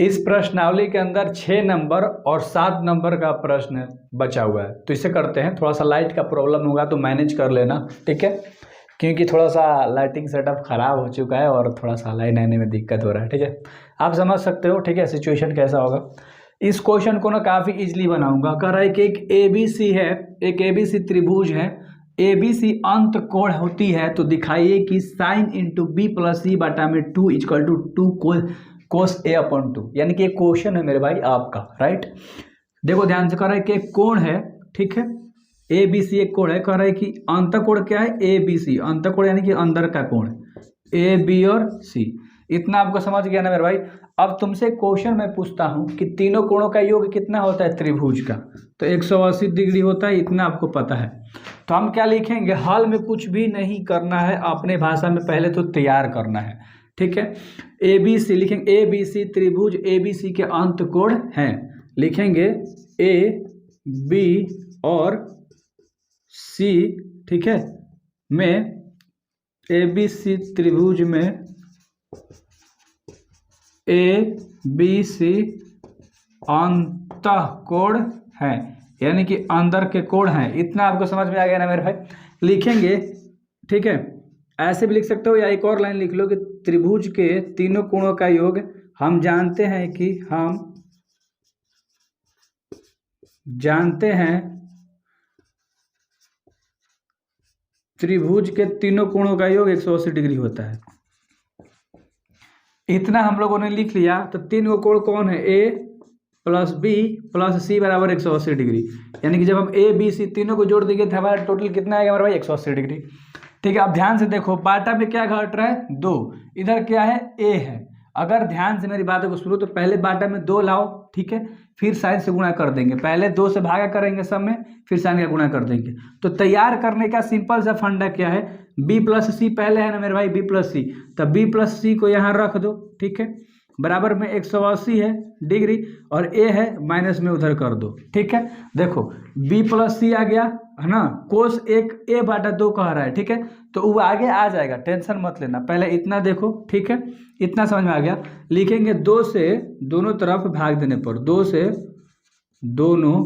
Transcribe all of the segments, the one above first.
इस प्रश्नावली के अंदर 6 नंबर और 7 नंबर का प्रश्न बचा हुआ है, तो इसे करते हैं। थोड़ा सा लाइट का प्रॉब्लम होगा तो मैनेज कर लेना, ठीक है, क्योंकि थोड़ा सा लाइटिंग सेटअप खराब हो चुका है और थोड़ा सा लाइट आने में दिक्कत हो रहा है, ठीक है। आप समझ सकते हो, ठीक है, सिचुएशन कैसा होगा। इस क्वेश्चन को ना काफ़ी इजीली बनाऊंगा। कह रहा है कि एक ABC है, एक ABC त्रिभुज है, ABC अंत कोण होती है, तो दिखाइए कि sine into B plus C बटा में 2 equal to 2 cos A upon 2। यानी कि एक क्वेश्चन है मेरे भाई आपका, राइट। देखो ध्यान से, कह रहा है कि एक कोण है, ठीक है, ABC एक कोण है। कह रहा है कि अंतःकोण क्या है, ABC अंतःकोण यानी कि अंदर का कोण, AB और C। इतना आपको समझ गया ना मेरे भाई। अब तुमसे क्वेश्चन मैं पूछता हूं कि तीनों कोणों का योग कितना होता है त्रिभुज का, तो 180 डिग्री होता है, इतना आपको पता है। तो हम क्या लिखेंगे, हल में कुछ भी नहीं करना है, अपने भाषा में पहले तो तैयार करना है, ठीक है। ABC लिखेंगे, ABC त्रिभुज ABC के अंत कोण हैं, लिखेंगे AB और C, ठीक है, में ABC त्रिभुज में ABC अंतःकोण है, यानी कि अंदर के कोण हैं। इतना आपको समझ में आ गया ना मेरे भाई। लिखेंगे, ठीक है, ऐसे भी लिख सकते हो या एक और लाइन लिख लो कि त्रिभुज के तीनों कोणों का योग हम जानते हैं कि त्रिभुज के तीनों कोणों का योग 180 डिग्री होता है। इतना हम लोगों ने लिख लिया। तो तीन को कोण कौन है, A plus B plus C बराबर 180 डिग्री। यानी कि जब हम A B C तीनों को जोड़ देंगे तो हमारा टोटल कितना आएगा हमारा भाई, 180 डिग्री। ठीक है, अब ध्यान से देखो, बाटा में क्या घट रहा है, 2, इधर क्या है, A है। अगर ध्यान से मेरी बातों को सुनो तो पहले बाटा में 2 लाओ, ठीक है, फिर साइन से गुणा कर देंगे। पहले 2 से भागा करेंगे सब में, फिर साइन का गुणा कर देंगे। तो तैयार करने का सिंपल सा फंडा क्या है, B प्लस सी पहले है ना मेरे भाई, B प्लस सी, तब B प्लस सी को यहाँ रख दो, ठीक है, बराबर में 180 है डिग्री और A है माइनस में उधर कर दो, ठीक है। देखो B प्लस सी आ गया है ना, कोस एक A बाटा 2 कह रहा है, ठीक है, तो वो आगे आ जाएगा, टेंशन मत लेना। पहले इतना देखो, ठीक है, इतना समझ में आ गया। लिखेंगे 2 से दोनों तरफ भाग देने पर, 2 से दोनों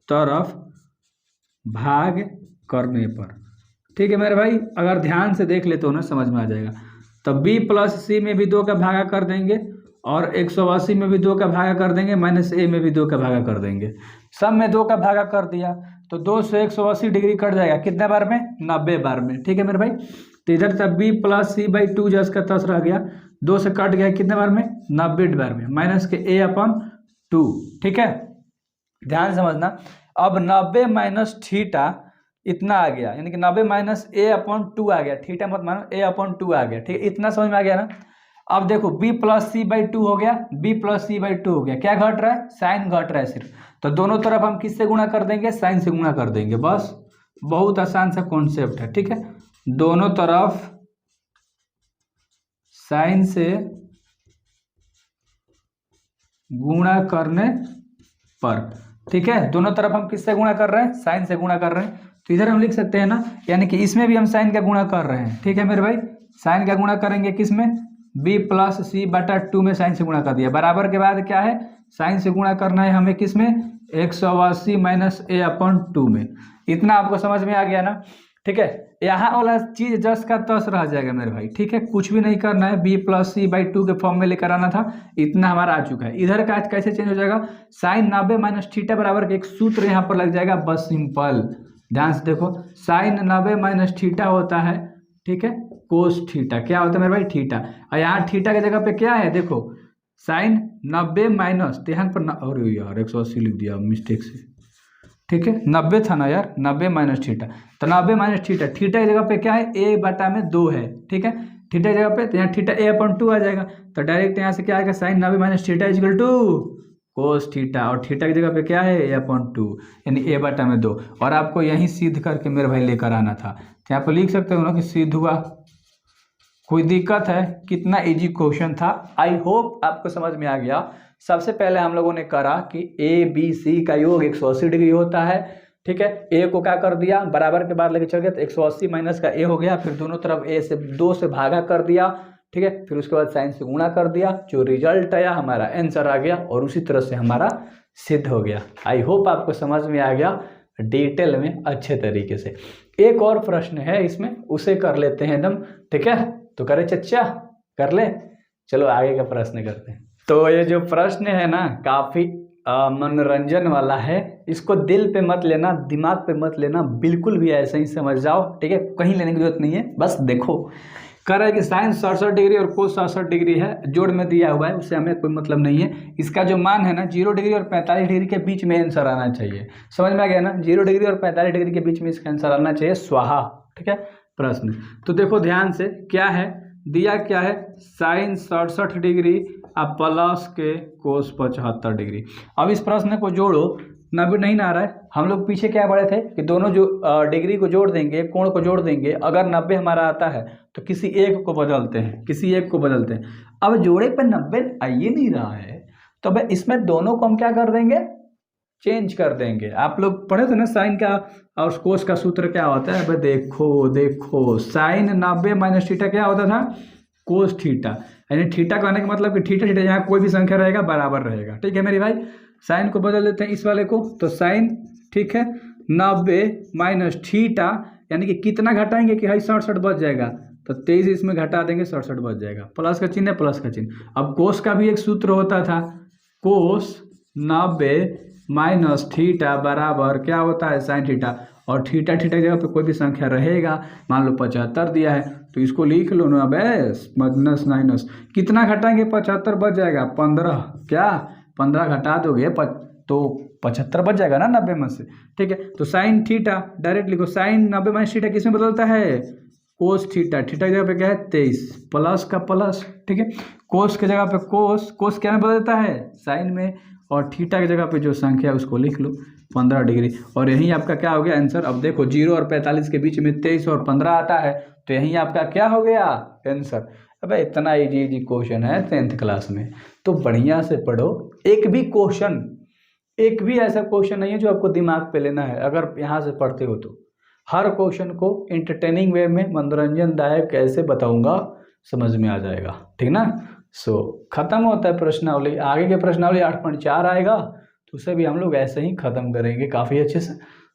तरफ भाग करने पर, ठीक है मेरे भाई। अगर ध्यान से देख लेते हो ना समझ में आ जाएगा। तब B प्लस सी में भी 2 का भागा कर देंगे और 180 में भी 2 का भागा कर देंगे, माइनस A में भी 2 का भागा कर देंगे। सब में 2 का भागा कर दिया तो 2 से 180 डिग्री कट जाएगा, कितने बार में, 90 बार में, ठीक है मेरे भाई। तो इधर तब B प्लस सी बाई 2 जस का तस रह गया, 2 से कट गया कितने बार में, 90 बार में, माइनस के A अपन 2, ठीक है, ध्यान समझना। अब 90 माइनस थीटा इतना आ गया, यानी कि 90 माइनस A अपॉन 2 आ गया, थीटा मत मानो, A अपॉन 2 आ गया, ठीक है, इतना समझ में आ गया ना। अब देखो B प्लस सी बाई 2 हो गया, B प्लस सी बाई 2 हो गया, क्या घट रहा है, साइन घट रहा है सिर्फ। तो दोनों तरफ हम किससे गुणा कर देंगे, साइन से गुणा कर देंगे, बस बहुत आसान सा कॉन्सेप्ट है, ठीक है। दोनों तरफ साइन से गुणा करने पर, ठीक है, दोनों तरफ हम किससे गुणा कर रहे हैं, साइन से गुणा कर रहे हैं। तो इधर हम लिख सकते हैं ना, यानी कि इसमें भी हम साइन का गुणा कर रहे हैं, ठीक है मेरे भाई। साइन का गुणा करेंगे किसमें, B प्लस सी बटा 2 में साइन से गुणा कर दिया, बराबर के बाद क्या है, साइन से गुणा करना है हमें किसमें, 180 माइनस A अपॉन 2 में। इतना आपको समझ में आ गया ना, ठीक है। यहाँ वाला चीज जस का तस रह जाएगा मेरे भाई, ठीक है, कुछ भी नहीं करना है, B प्लस सी बाई 2 के फॉर्म में लेकर आना था, इतना हमारा आ चुका है। इधर का कैसे चेंज हो जाएगा, साइन 90 माइनस थीटा बराबर के एक सूत्र यहाँ पर लग जाएगा, बस सिंपल। ध्यान से देखो, साइन 90 माइनस थीटा होता है, ठीक है, कोस थीटा, क्या होता है मेरे भाई, थीटा। और यहाँ थीटा की जगह पे क्या है, देखो साइन 90 माइनस, तो यहाँ पर और यार 180 लिख दिया मिस्टेक से, ठीक है, 90 था ना यार, 90 माइनस थीटा, तो 90 माइनस थीटा, थीटा की जगह पे क्या है, A बटा में 2 है, ठीक है, थीटा की जगह पे, तो यहाँ थीटा A अपॉन 2 आ जाएगा। तो डायरेक्ट यहाँ से क्या आएगा, sine 90 minus theta equal to cos theta, और थीटा की जगह पे क्या है, A अपॉन 2, यानी A बटा में 2। और आपको यहीं सिद्ध करके मेरे भाई लेकर आना था, तो यहाँ पर लिख सकते हो ना कि सिद्ध हुआ। कोई दिक्कत है, कितना इजी क्वेश्चन था, आई होप आपको समझ में आ गया। सबसे पहले हम लोगों ने करा कि ABC का योग 180 डिग्री होता है, ठीक है, A को क्या कर दिया, बराबर के बाद लेके चल गया, तो 180 माइनस का A हो गया, फिर दोनों तरफ A से 2 से भागा कर दिया, ठीक है। फिर उसके बाद साइन से गुणा कर दिया, जो रिजल्ट आया हमारा आंसर आ गया और उसी तरह से हमारा सिद्ध हो गया। आई होप आपको समझ में आ गया डिटेल में अच्छे तरीके से। एक और प्रश्न है इसमें, उसे कर लेते हैं एकदम, ठीक है। तो करे चच्चा, कर ले, चलो आगे का प्रश्न करते हैं। तो ये जो प्रश्न है ना काफ़ी मनोरंजन वाला है, इसको दिल पे मत लेना, दिमाग पे मत लेना, बिल्कुल भी ऐसे ही समझ जाओ, ठीक है। कहीं लेने की जरूरत नहीं है, बस देखो। कह रहा है कि साइन 67 डिग्री और कोस 67 डिग्री है, जोड़ में दिया हुआ है, उससे हमें कोई मतलब नहीं है। इसका जो मान है ना 0 डिग्री और 45 डिग्री के बीच में आंसर आना चाहिए। समझ में आ गया ना, 0 डिग्री और 45 डिग्री के बीच में इसका आंसर आना चाहिए, स्वाहा, ठीक है। प्रश्न तो देखो ध्यान से, क्या है दिया, क्या है साइन 67 डिग्री अब प्लस के कोस 75 डिग्री। अब इस प्रश्न को जोड़ो, 90 नहीं ना आ रहा है। हम लोग पीछे क्या पढ़े थे कि दोनों जो डिग्री को जोड़ देंगे, कोण को जोड़ देंगे, अगर 90 हमारा आता है तो किसी एक को बदलते हैं, किसी एक को बदलते हैं। अब जोड़े पर 90 आ ही नहीं रहा है, तो अब इसमें दोनों को हम क्या कर देंगे, चेंज कर देंगे। आप लोग पढ़े थे ना साइन का और कोस का सूत्र क्या होता है। अब देखो साइन 90 माइनस थीटा क्या होता था, कोस थीटा, यानी थीटा कहने का मतलब कि थीटा यहाँ कोई भी संख्या रहेगा बराबर रहेगा, ठीक है मेरे भाई। साइन को बदल देते हैं इस वाले को, तो साइन, ठीक है, 90 माइनस थीटा, यानी कि कितना घटाएंगे कि भाई 67 बच जाएगा, तो 23 इसमें घटा देंगे, 67 बच जाएगा। प्लस का चिन्ह है, प्लस का चिन्ह। अब कोस का भी एक सूत्र होता था, कोस 90 माइनस थीटा बराबर क्या होता है, साइन थीटा, और थीटा की जगह पे कोई भी संख्या रहेगा, मान लो 75 दिया है तो इसको लिख लो ना, बस माइनस कितना घटाएंगे, 75 बच जाएगा, 15, क्या 15 घटा दोगे तो 75 बच जाएगा ना 90 में से, ठीक है। तो साइन थीटा डायरेक्ट लिखो, साइन 90 माइनस थीटा किस में बदलता है, कोस थीटा, थीटा की जगह पे क्या है 23, प्लस का प्लस, ठीक है। कोस की जगह पे कोस क्या में बदलता है, साइन में, और थीटा की जगह पे जो संख्या है उसको लिख लो 15 डिग्री, और यही आपका क्या हो गया आंसर। अब देखो 0 और 45 के बीच में 23 और 15 आता है, तो यही आपका क्या हो गया आंसर। अबे इतना इजी क्वेश्चन है 10th क्लास में, तो बढ़िया से पढ़ो। एक भी ऐसा क्वेश्चन नहीं है जो आपको दिमाग पे लेना है, अगर यहाँ से पढ़ते हो तो। हर क्वेश्चन को एंटरटेनिंग वे में, मनोरंजनदायक कैसे बताऊंगा, समझ में आ जाएगा, ठीक ना। खत्म होता है प्रश्नावली। आगे के प्रश्नावली 8.4 आएगा, तो उसे भी हम लोग ऐसे ही खत्म करेंगे काफ़ी अच्छे से।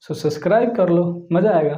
सब्सक्राइब कर लो, मज़ा आएगा।